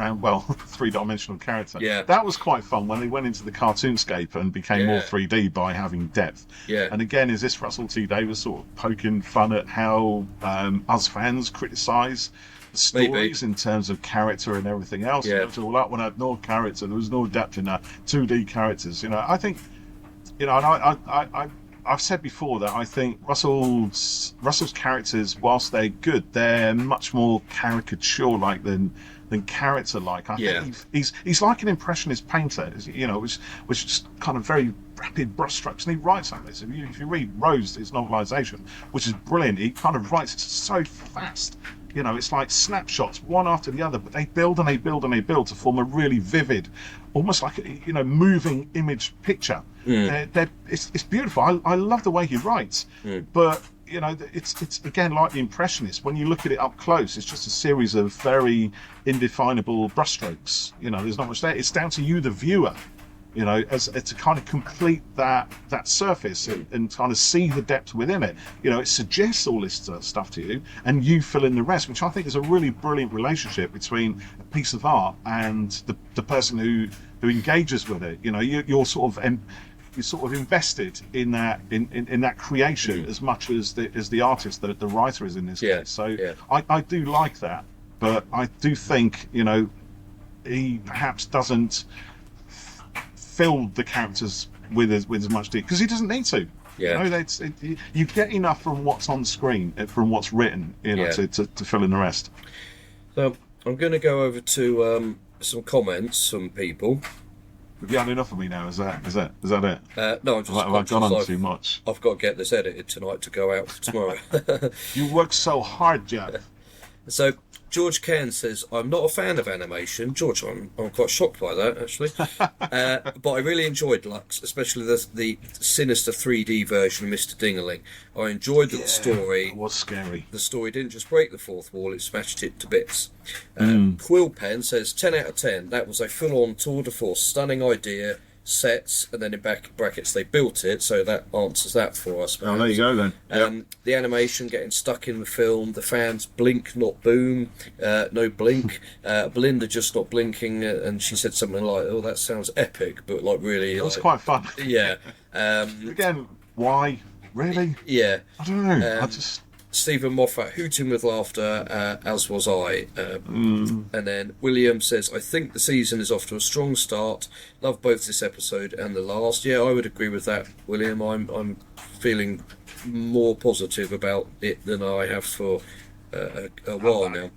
three-dimensional character. Yeah. That was quite fun when they went into the cartoonscape and became more 3D by having depth. Yeah. And again, is this Russell T Davies sort of poking fun at how us fans criticise the stories in terms of character and everything else? Yeah. All that one had no character, there was no depth in that 2D characters. I think, and I've said before that I think Russell's characters, whilst they're good, they're much more caricature-like than character-like. I think he's like an impressionist painter, which is kind of very rapid brushstrokes, and he writes like this. If you read Rose, his novelisation, which is brilliant, he kind of writes it so fast. It's like snapshots, one after the other, but they build and they build and they build to form a really vivid, almost like moving image picture. It's beautiful. I love the way he writes, but it's again like the Impressionists. When you look at it up close, it's just a series of very indefinable brushstrokes. There's not much there. It's down to you, the viewer. As to kind of complete that surface and kind of see the depth within it. It suggests all this stuff to you, and you fill in the rest, which I think is a really brilliant relationship between a piece of art and the person who engages with it. You're sort of invested in that creation as much as the artist, the writer is in this case. So I do like that, but I do think he perhaps doesn't fill the characters with as much detail, because he doesn't need to. You get enough from what's on screen, from what's written, to fill in the rest. So I'm going to go over to some comments from people. Have you had enough of me now? Is that it? No, I'm just. Have I gone on too much? I've got to get this edited tonight to go out tomorrow. You work so hard, Geoff. So George Cairn says, I'm not a fan of animation. George, I'm quite shocked by that, actually. But I really enjoyed Lux, especially the sinister 3D version of Mr. Dingaling. I enjoyed the story. It was scary. The story didn't just break the fourth wall, it smashed it to bits. Quill Pen says, 10 out of 10. That was a full-on tour de force. Stunning idea, sets, and then in brackets they built it, so that answers that for us. Oh, there you go then. Yep. The animation getting stuck in the film, the fans blink not boom, no blink. Belinda just not blinking, and she said something like, "Oh, that sounds epic," but like really, It was quite fun. Yeah. Again, why? Really? Yeah. I don't know. Stephen Moffat hooting with laughter, as was I. And then William says, I think the season is off to a strong start. Love both this episode and the last. Yeah, I would agree with that, William. I'm feeling more positive about it than I have for a while now.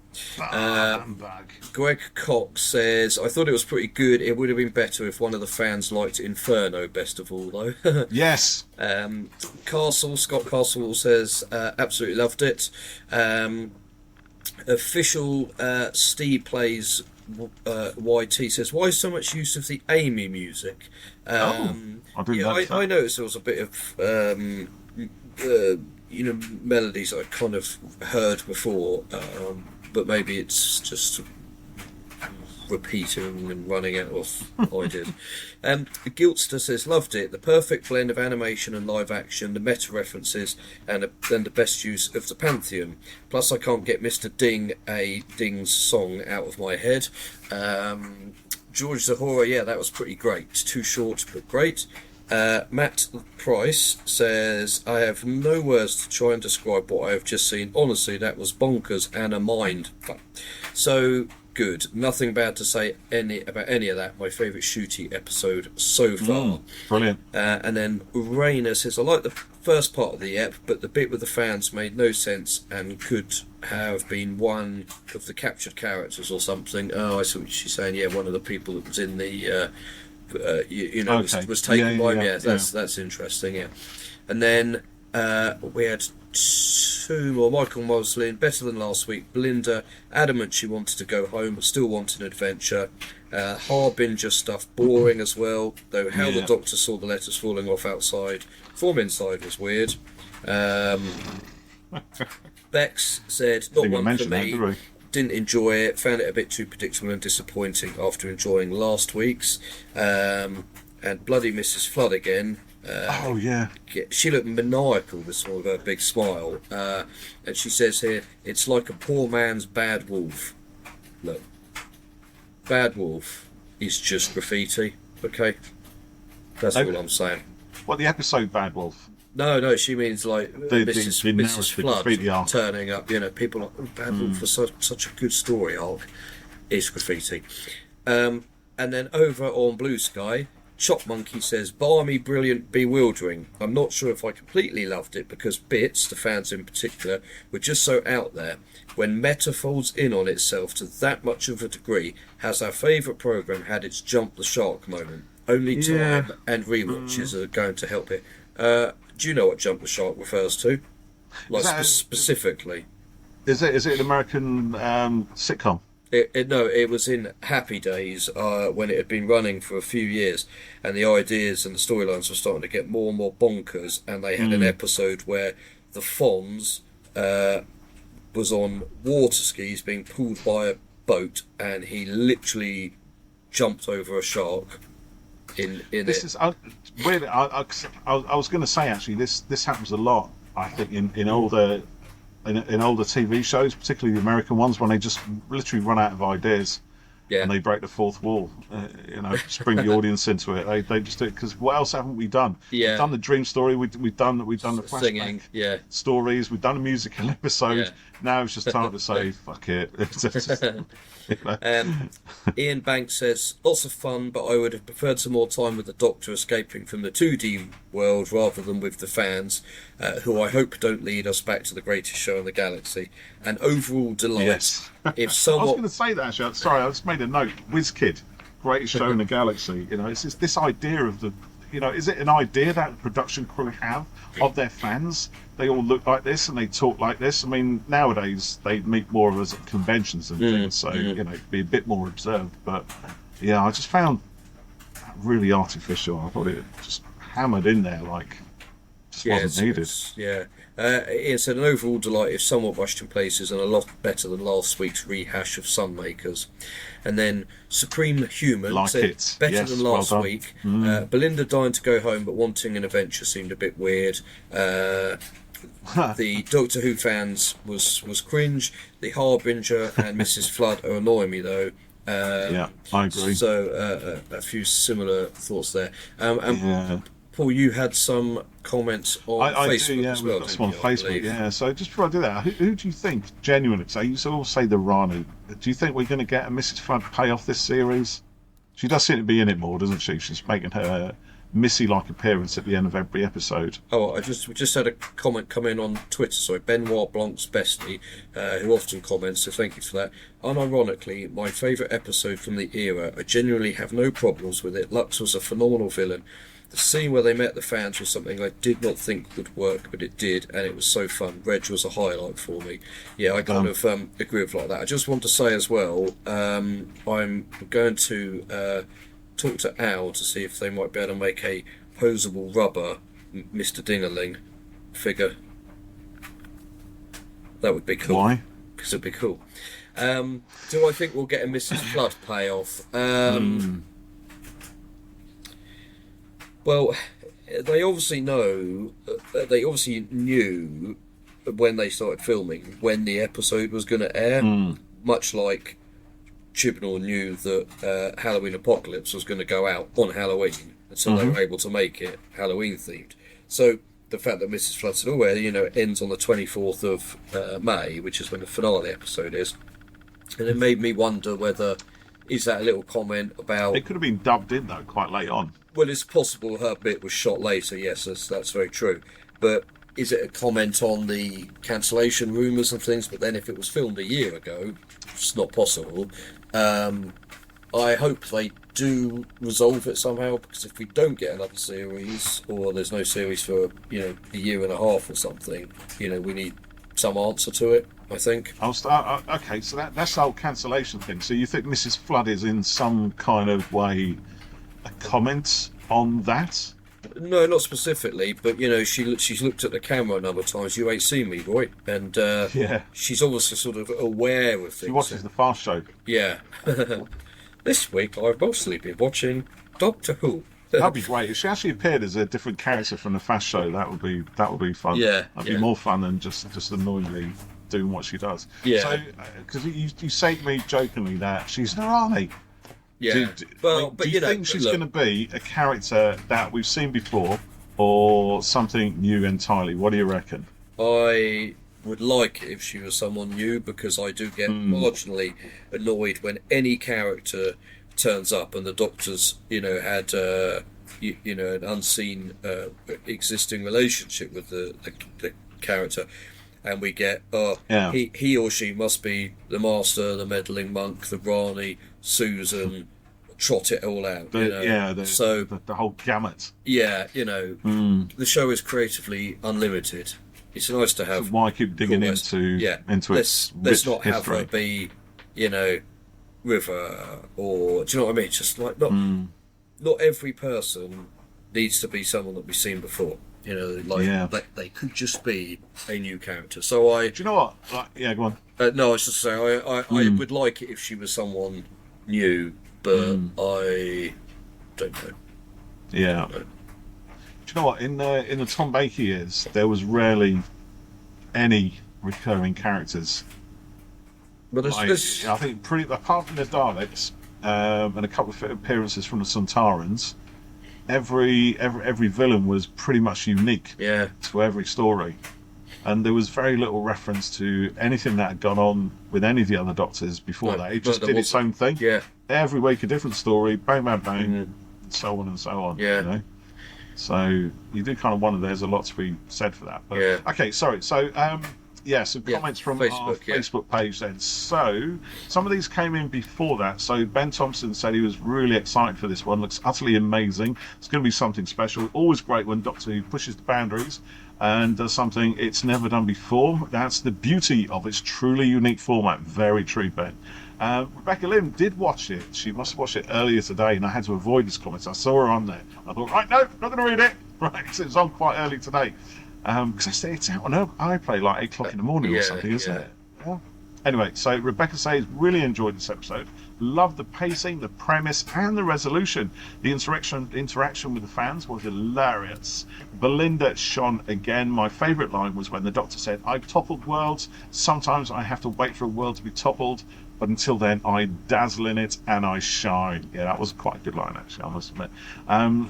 Greg Cox says, I thought it was pretty good. It would have been better if one of the fans liked Inferno best of all, though. Yes. Scott Castle says, absolutely loved it. Official Steve Plays YT says, why so much use of the Amy music? I noticed there was a bit of melodies I kind of heard before, but maybe it's just repeating and running out of ideas. Giltster says, loved it. The perfect blend of animation and live action, the meta references, and the best use of the Pantheon. Plus, I can't get Mr. Ding's song out of my head. George Zahora, yeah, that was pretty great. Too short, but great. Matt Price says, I have no words to try and describe what I have just seen. Honestly, that was bonkers and a mind. So good. Nothing bad to say about any of that. My favourite shooty episode so far. Brilliant. And then Rainer says, I like the first part of the ep, but the bit with the fans made no sense and could have been one of the captured characters or something. Oh, I see what she's saying. Yeah, one of the people that was in the... was taken by him. Yeah, that's interesting. Yeah, and then we had two more. Michael Moslin, better than last week. Belinda, adamant she wanted to go home, but still wanted an adventure. Harbinger stuff, boring as well. Though how the Doctor saw the letters falling off outside from inside was weird. Bex said, not one for me. Didn't enjoy it, found it a bit too predictable and disappointing after enjoying last week's. And bloody Mrs. Flood again. She looked maniacal this morning with her big smile. And she says here, it's like a poor man's Bad Wolf. Look, Bad Wolf is just graffiti, okay? That's all I'm saying. What, the episode Bad Wolf? No, she means like Mrs. Flood turning up. People like, oh, Bad Wolf was such a good story arc. It's graffiti. And then over on Blue Sky, Chop Monkey says, balmy, brilliant, bewildering. I'm not sure if I completely loved it because bits, the fans in particular, were just so out there. When meta folds in on itself to that much of a degree, has our favourite programme had its jump the shark moment? Only time and rewatches are going to help it. Do you know what Jump the Shark refers to? Like specifically? Is it an American sitcom? It was in Happy Days when it had been running for a few years, and the ideas and the storylines were starting to get more and more bonkers. And they had an episode where the Fonz was on water skis being pulled by a boat, and he literally jumped over a shark. This is weird. I was going to say actually, this happens a lot. I think in older TV shows, particularly the American ones, when they just literally run out of ideas, and they break the fourth wall. Just bring the audience into it. They just do it because what else haven't we done? Yeah, we've done the dream story. We've done the flashback singing, stories. We've done a musical episode. Yeah. Now it's just time to say fuck it. Ian Banks says, lots of fun, but I would have preferred some more time with the Doctor escaping from the 2D world rather than with the fans, who I hope don't lead us back to the greatest show in the galaxy. And overall delight. Yes. If someone... I was going to say that actually. Sorry, I just made a note. WizKid, greatest show in the galaxy. It's this idea of the... is it an idea that the production crew have of their fans? They all look like this and they talk like this. I mean, nowadays they meet more of us at conventions and things, so be a bit more observed. But I just found that really artificial. I thought it just hammered in there, like Just wasn't needed. It's an overall delight if somewhat rushed in places and a lot better than last week's rehash of Sunmakers. And then Supreme Human Like said it. better Yes, than well last done. week. Belinda dying to go home but wanting an adventure seemed a bit weird. The Doctor Who fans was cringe. The Harbinger and Mrs. Flood are annoying me though. Yeah, I agree. So a few similar thoughts there. And Paul, you had some comments on Facebook do, yeah, as well. We've got some on didn't you, I Facebook, believe? yeah. So just before I do that, who do you think, genuinely, so you all say the Rani, do you think we're going to get a Mrs. Flood payoff this series? She does seem to be in it more, doesn't she? She's making her Missy-like appearance at the end of every episode. Oh, we just had a comment come in on Twitter. Sorry, Benoit Blanc's bestie, who often comments. So thank you for that. Unironically, my favourite episode from the era. I genuinely have no problems with it. Lux was a phenomenal villain. The scene where they met the fans was something I did not think would work, but it did, and it was so fun. Reg was a highlight for me. Yeah, I kind of agree with like that. I just want to say as well, I'm going to talk to Al to see if they might be able to make a posable rubber Mr. Dingerling figure. That would be cool. Why? Because it'd be cool. Do I think we'll get a Mrs. Flood payoff? Well, they obviously know. They obviously knew when they started filming when the episode was going to air. Much like Chibnall knew that Halloween Apocalypse was going to go out on Halloween, and so they were able to make it Halloween themed. So the fact that Mrs. Flood said, "Oh, well, it ends on the 24th of May, which is when the finale episode is," and it made me wonder whether is that a little comment about. It could have been dubbed in, though, quite late on. Well, it's possible her bit was shot later, yes, that's very true. But is it a comment on the cancellation rumours and things? But then if it was filmed a year ago, it's not possible. I hope they do resolve it somehow, because if we don't get another series, or there's no series for, a year and a half or something, we need some answer to it, I think. Okay, so that's the whole cancellation thing. So you think Mrs. Flood is in some kind of way a comment on that? No, not specifically, but she's looked at the camera a number of times. You ain't seen me, boy, and she's obviously sort of aware of things. She watches the Fast Show. Yeah. This week I've mostly been watching Doctor Who. That'd be great. If she actually appeared as a different character from the Fast Show, that would be fun. Yeah, that'd be more fun than just annoyingly doing what she does. Yeah. So, because you say to me jokingly that she's Narani. Yeah. Do you think she's going to be a character that we've seen before, or something new entirely? What do you reckon? I would like it if she was someone new, because I do get marginally annoyed when any character turns up and the Doctor's, had an unseen existing relationship with the character, and we get he or she must be the Master, the meddling monk, the Rani, Susan, trot it all out. The whole gamut. Yeah, the show is creatively unlimited. It's nice to have. So why keep digging into its let's not history. have her be, River, or do you know what I mean? Just like not every person needs to be someone that we've seen before. They could just be a new character. So do you know what? Go on. No, I was just saying I would like it if she was someone new, but I don't know. Yeah. Do you know what? In the Tom Baker years, there was rarely any recurring characters. But I think apart from the Daleks and a couple of appearances from the Sontarans, every villain was pretty much unique to every story, and there was very little reference to anything that had gone on with any of the other Doctors before that. It just did its own thing. Yeah. Every week a different story, bang, bang, bang, and so on and so on. Yeah. So you do kind of wonder. There's a lot to be said for that. But, okay, sorry. So some comments from Facebook, our Facebook page then. So some of these came in before that. So Ben Thompson said he was really excited for this one. Looks utterly amazing. It's going to be something special. Always great when Doctor Who pushes the boundaries and does something it's never done before. That's the beauty of its truly unique format. Very true, Ben. Rebecca Lim did watch it. She must have watched it earlier today, and I had to avoid his comments. I saw her on there. I thought, right, no, not going to read it. right? So it was on quite early today. Because it's out on iPlay like 8 o'clock in the morning or something, isn't it? Yeah. Anyway, so Rebecca says, really enjoyed this episode. Loved the pacing, the premise, and the resolution. The interaction with the fans was hilarious. Belinda shone again. My favourite line was when the Doctor said, I've toppled worlds. Sometimes I have to wait for a world to be toppled. But until then, I dazzle in it and I shine. Yeah, that was quite a good line, actually, I must admit.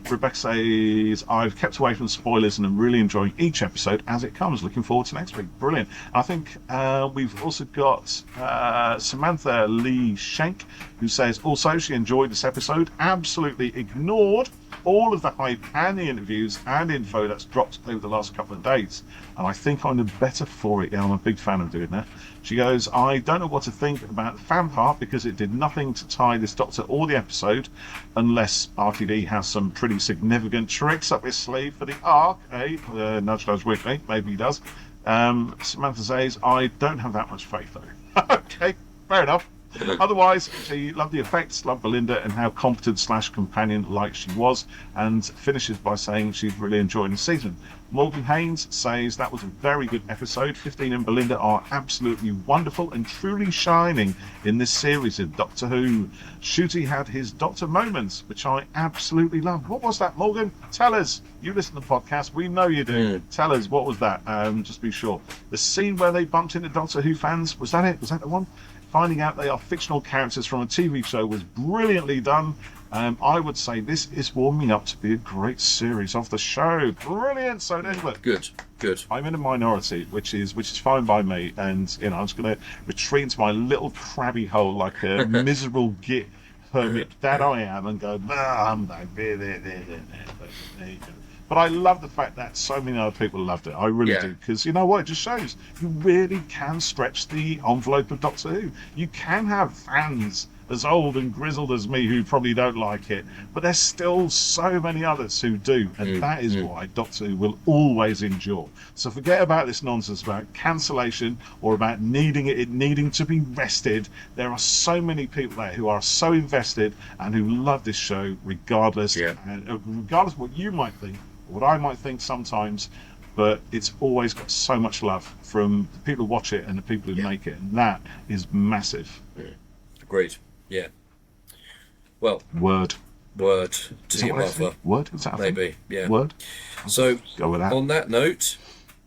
Rebecca says, I've kept away from spoilers and I'm really enjoying each episode as it comes. Looking forward to next week. Brilliant. I think we've also got Samantha Lee Shank, who says, also, she enjoyed this episode, absolutely ignored all of the hype and the interviews and info that's dropped over the last couple of days. And I think I'm the better for it. Yeah, I'm a big fan of doing that. She goes, I don't know what to think about the fan part because it did nothing to tie this Doctor or the episode, unless RTD has some pretty significant tricks up his sleeve for the arc, eh? Nudge nudge with me, maybe he does. Samantha says, I don't have that much faith though. Okay, fair enough. Otherwise, she loved the effects, loved Belinda and how competent / companion like she was, and finishes by saying she's really enjoying the season. Morgan Haynes says that was a very good episode. 15 and Belinda are absolutely wonderful and truly shining in this series of Doctor Who. Shooty had his Doctor moments, which I absolutely loved. What was that, Morgan? Tell us. You listen to the podcast. We know you do. Tell us, what was that? Just be sure. The scene where they bumped into Doctor Who fans, was that it? Was that the one? Finding out they are fictional characters from a TV show was brilliantly done. I would say this is warming up to be a great series of the show. Brilliant. So anyway, good. I'm in a minority, which is fine by me, and I'm just going to retreat into my little crabby hole like a miserable git hermit that I am, and go, there you go. But I love the fact that so many other people loved it. I really do. Because you know what? It just shows you really can stretch the envelope of Doctor Who. You can have fans as old and grizzled as me who probably don't like it. But there's still so many others who do. And that is why Doctor Who will always endure. So forget about this nonsense about cancellation or about needing to be rested. There are so many people there who are so invested and who love this show regardless. And regardless of what you might think, what I might think sometimes, but it's always got so much love from the people who watch it and the people who make it, and that is massive. Agreed. Yeah. Well. Word to your mother. Word? Is that maybe? Yeah. Word. So go with that. On that note,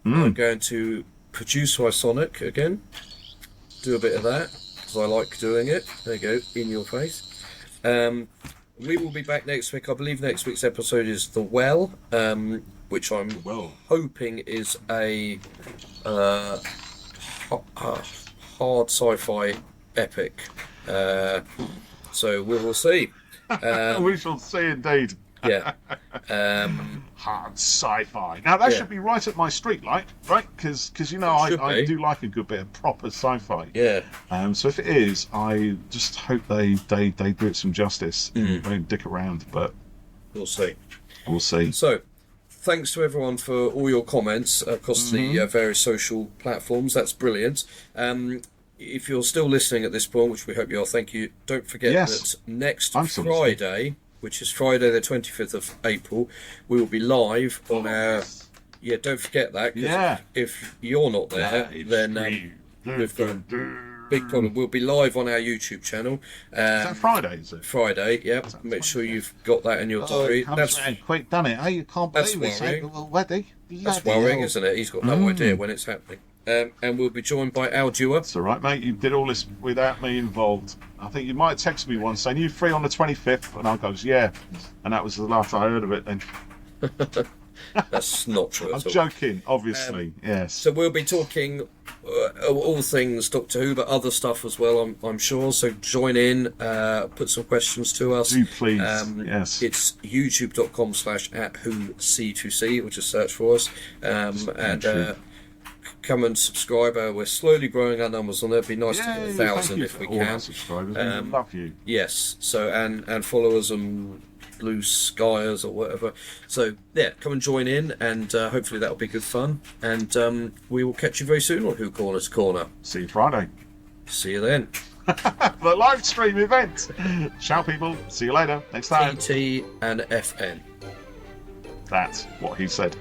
I'm going to produce my Sonic again. Do a bit of that because I like doing it. There you go, in your face. We will be back next week. I believe next week's episode is The Well, which I'm hoping is a hard sci-fi epic. So we will see. We shall see indeed. Yeah. Hard sci-fi. Now that should be right at my street, right? Because you know I do like a good bit of proper sci-fi. Yeah. So if it is, I just hope they do it some justice and don't dick around. But we'll see. We'll see. So thanks to everyone for all your comments across the various social platforms. That's brilliant. If you're still listening at this point, which we hope you are, thank you. Don't forget that next Friday, which is Friday the 25th of April, we will be live on our... Yeah, don't forget that. If you're not there, then we've got a big problem. We'll be live on our YouTube channel. Is that Friday, is it? Friday, yeah. Make sure you've got that in your diary. That's quick, done it. Hey, you can't believe it's already. That's worrying, isn't it? He's got no idea when it's happening. And we'll be joined by Al Dewar. That's all right, mate. You did all this without me involved. I think you might have texted me once saying, you free on the 25th? And I goes, yeah. And that was the last I heard of it then. That's not true I'm joking, obviously, yes. So we'll be talking all things Doctor Who, but other stuff as well, I'm sure. So join in, put some questions to us. Do please, yes. It's youtube.com/@WhoC2C, which is search for us. Come and subscribe. We're slowly growing our numbers on there. It'd be nice to get 1,000 if we can. Subscribers. We love you. Yes. So and follow us on Blue Skiers or whatever. So yeah, come and join in, and hopefully that'll be good fun. And we will catch you very soon on Who Corner to Corner. See you Friday. See you then. The live stream event. Ciao, people. See you later. Next time. TT and FN. That's what he said.